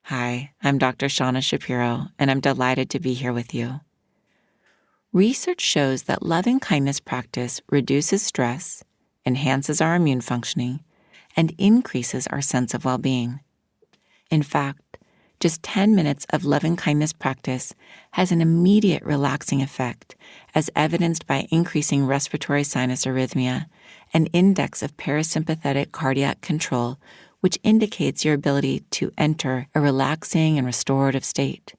Hi, I'm Dr. Shauna Shapiro, and I'm delighted to be here with you. Research shows that loving kindness practice reduces stress, enhances our immune functioning, and increases our sense of well-being. In fact, just 10 minutes of loving kindness practice has an immediate relaxing effect, as evidenced by increasing respiratory sinus arrhythmia, an index of parasympathetic cardiac control, which indicates your ability to enter a relaxing and restorative state.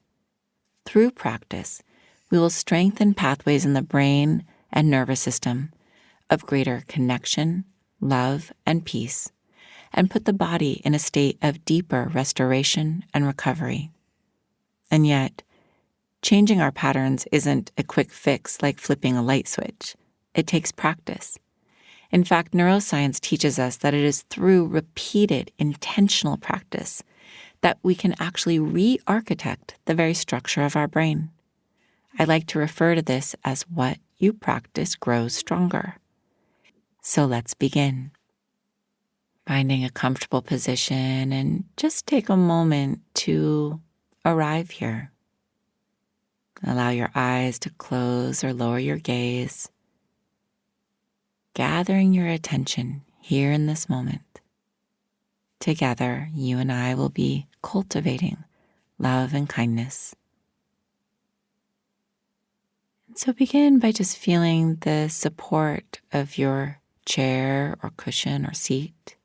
Through practice, we will strengthen pathways in the brain and nervous system of greater connection, love, and peace, and put the body in a state of deeper restoration and recovery. And yet, changing our patterns isn't a quick fix like flipping a light switch. It takes practice. In fact, neuroscience teaches us that it is through repeated, intentional practice that we can actually re-architect the very structure of our brain. I like to refer to this as what you practice grows stronger. So let's begin. Finding a comfortable position and just take a moment to arrive here. Allow your eyes to close or lower your gaze, gathering your attention here in this moment. Together, you and I will be cultivating love and kindness. So begin by just feeling the support of your chair or cushion or seat.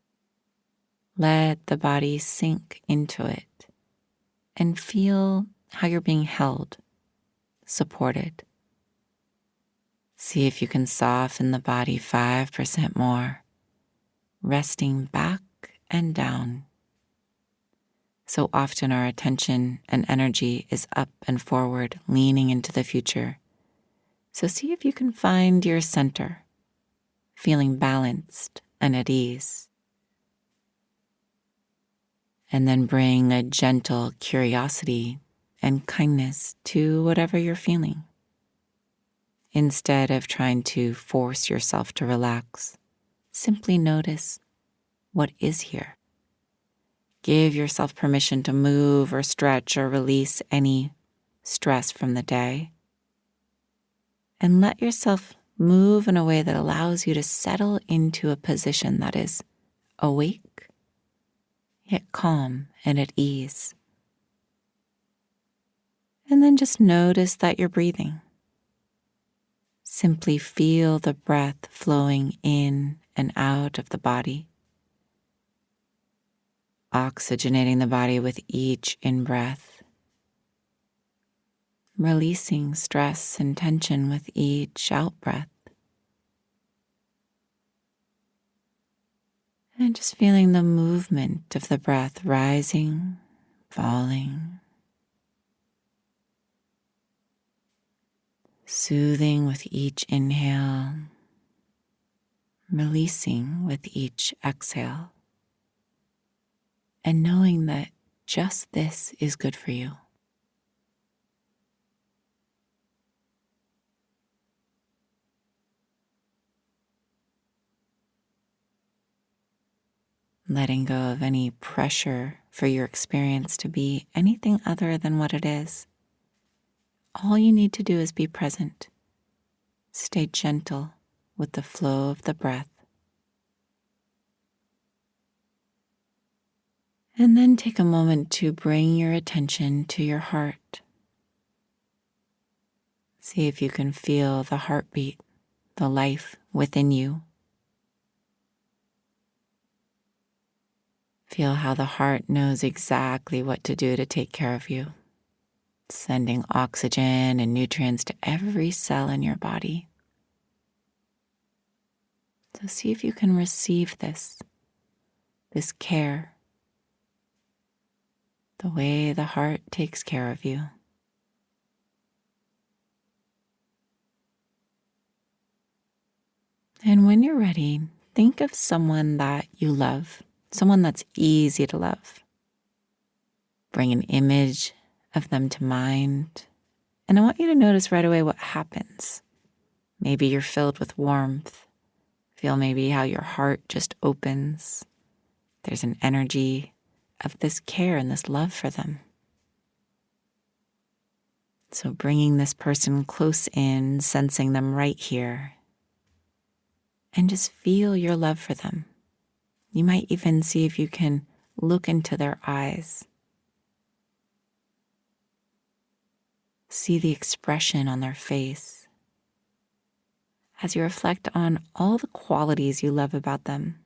Let the body sink into it and feel how you're being held, supported. See if you can soften the body 5% more, resting back and down. So often our attention and energy is up and forward, leaning into the future. So see if you can find your center, feeling balanced and at ease. And then bring a gentle curiosity and kindness to whatever you're feeling. Instead of trying to force yourself to relax, simply notice what is here. Give yourself permission to move or stretch or release any stress from the day. And let yourself move in a way that allows you to settle into a position that is awake, yet calm and at ease. And then just notice that you're breathing. Simply feel the breath flowing in and out of the body, oxygenating the body with each in-breath, releasing stress and tension with each out-breath, and just feeling the movement of the breath rising, falling, soothing with each inhale, releasing with each exhale, and knowing that just this is good for you. Letting go of any pressure for your experience to be anything other than what it is. All you need to do is be present. Stay gentle with the flow of the breath. And then take a moment to bring your attention to your heart. See if you can feel the heartbeat, the life within you. Feel how the heart knows exactly what to do to take care of you, sending oxygen and nutrients to every cell in your body. So see if you can receive this care, the way the heart takes care of you. And when you're ready, think of someone that you love, someone that's easy to love. Bring an image of them to mind, and I want you to notice right away what happens. Maybe you're filled with warmth. Feel maybe how your heart just opens. There's an energy, of this care and this love for them. So bringing this person close in, sensing them right here, and just feel your love for them. You might even see if you can look into their eyes. See the expression on their face as you reflect on all the qualities you love about them.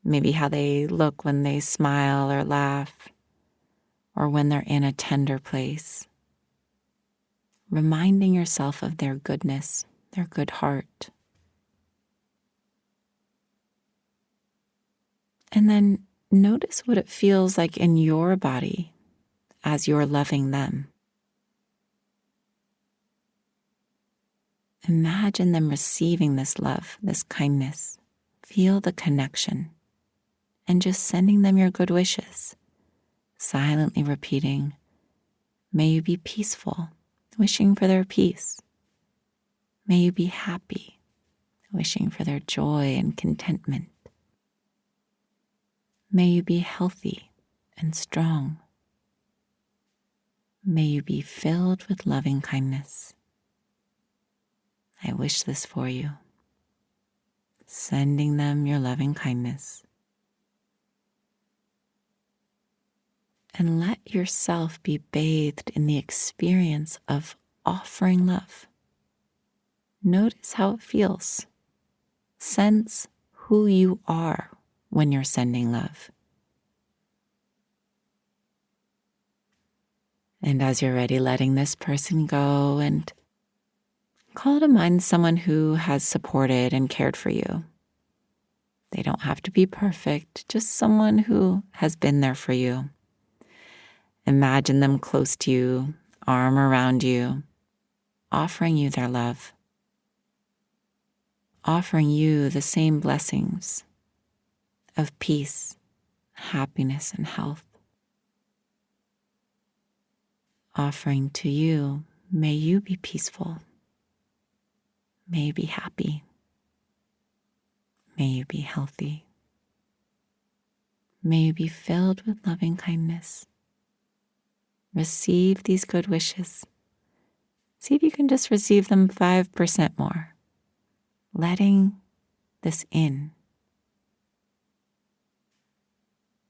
Maybe how they look when they smile or laugh, or when they're in a tender place. Reminding yourself of their goodness, their good heart. And then notice what it feels like in your body as you're loving them. Imagine them receiving this love, this kindness. Feel the connection. And just sending them your good wishes. Silently repeating, may you be peaceful, wishing for their peace. May you be happy, wishing for their joy and contentment. May you be healthy and strong. May you be filled with loving kindness. I wish this for you. Sending them your loving kindness. And let yourself be bathed in the experience of offering love. Notice how it feels. Sense who you are when you're sending love. And as you're ready, letting this person go and call to mind someone who has supported and cared for you. They don't have to be perfect, just someone who has been there for you. Imagine them close to you, arm around you, offering you their love, offering you the same blessings of peace, happiness, and health. Offering to you, may you be peaceful, may you be happy, may you be healthy, may you be filled with loving kindness. Receive these good wishes. See if you can just receive them 5% more. Letting this in.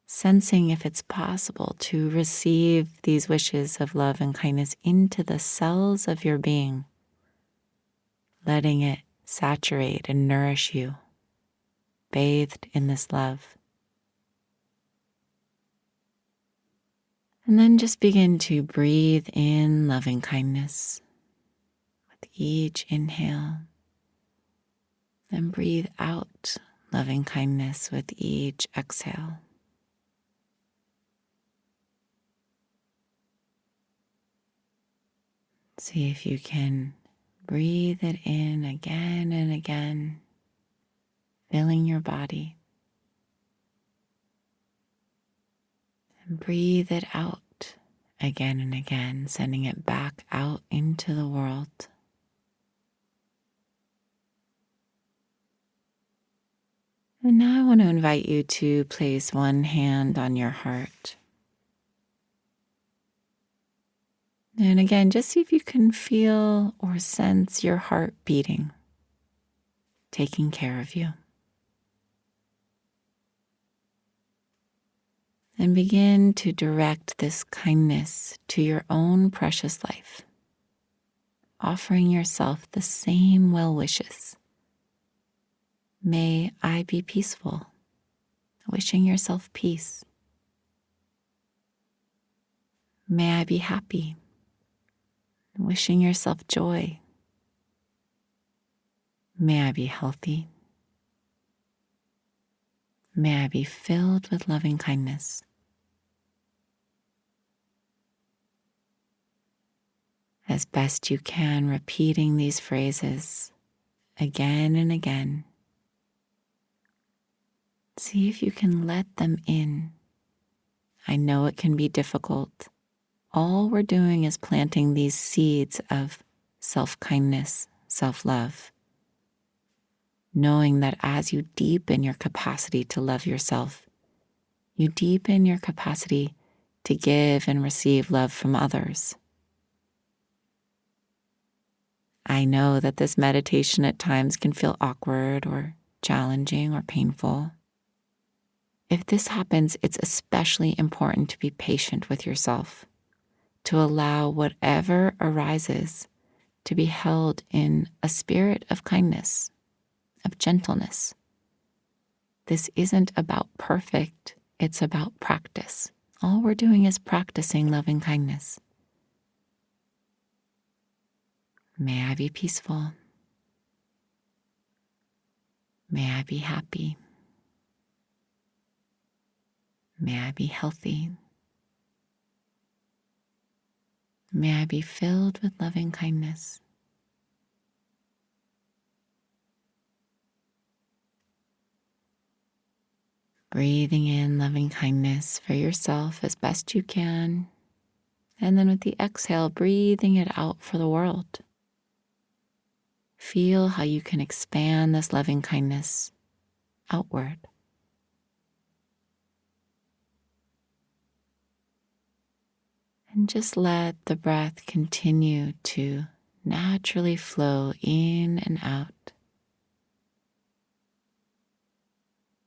Sensing if it's possible to receive these wishes of love and kindness into the cells of your being. Letting it saturate and nourish you. Bathed in this love. And then just begin to breathe in loving kindness with each inhale. And breathe out loving kindness with each exhale. See if you can breathe it in again and again, filling your body. And breathe it out again and again, sending it back out into the world. And now I want to invite you to place one hand on your heart. And again, just see if you can feel or sense your heart beating, taking care of you. And begin to direct this kindness to your own precious life, offering yourself the same well wishes. May I be peaceful, wishing yourself peace. May I be happy, wishing yourself joy. May I be healthy. May I be filled with loving kindness. As best you can, repeating these phrases again and again. See if you can let them in. I know it can be difficult. All we're doing is planting these seeds of self-kindness, self-love, knowing that as you deepen your capacity to love yourself, You deepen your capacity to give and receive love from others. I know that this meditation at times can feel awkward or challenging or painful. If this happens, it's especially important to be patient with yourself, to allow whatever arises to be held in a spirit of kindness, of gentleness. This isn't about perfect, it's about practice. All we're doing is practicing loving kindness. May I be peaceful. May I be happy. May I be healthy. May I be filled with loving kindness. Breathing in loving kindness for yourself as best you can. And then with the exhale, breathing it out for the world. Feel how you can expand this loving kindness outward. And just let the breath continue to naturally flow in and out.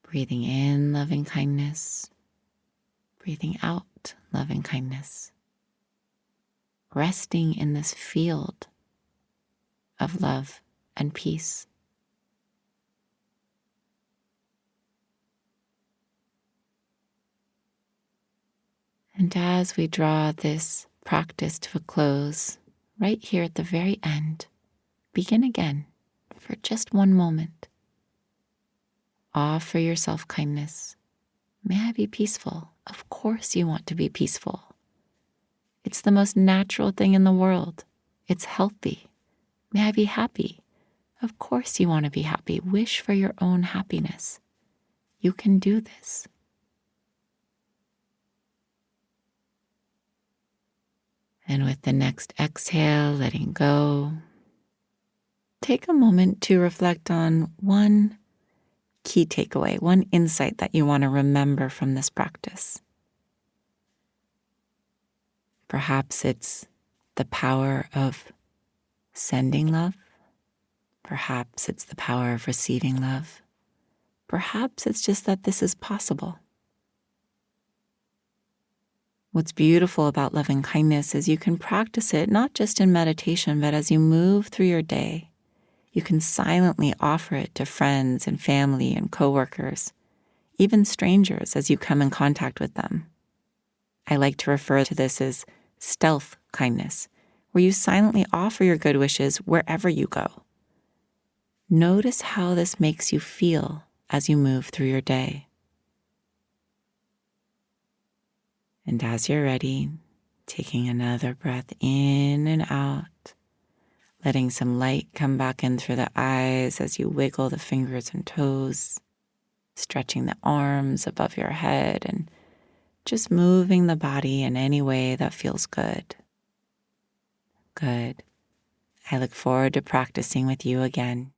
Breathing in loving kindness, breathing out loving kindness. Resting in this field of love and peace. And as we draw this practice to a close, right here at the very end, begin again for just one moment. Offer yourself kindness. May I be peaceful? Of course you want to be peaceful. It's the most natural thing in the world. It's healthy. May I be happy? Of course you want to be happy. Wish for your own happiness. You can do this. And with the next exhale, letting go, take a moment to reflect on one key takeaway, one insight that you want to remember from this practice. Perhaps it's the power of sending love. Perhaps it's the power of receiving love. Perhaps it's just that this is possible. What's beautiful about loving kindness is you can practice it not just in meditation, but as you move through your day. You can silently offer it to friends and family and coworkers, even strangers as you come in contact with them. I like to refer to this as stealth kindness, where you silently offer your good wishes wherever you go. Notice how this makes you feel as you move through your day. And as you're ready, taking another breath in and out, letting some light come back in through the eyes as you wiggle the fingers and toes, stretching the arms above your head, and just moving the body in any way that feels good. Good. I look forward to practicing with you again.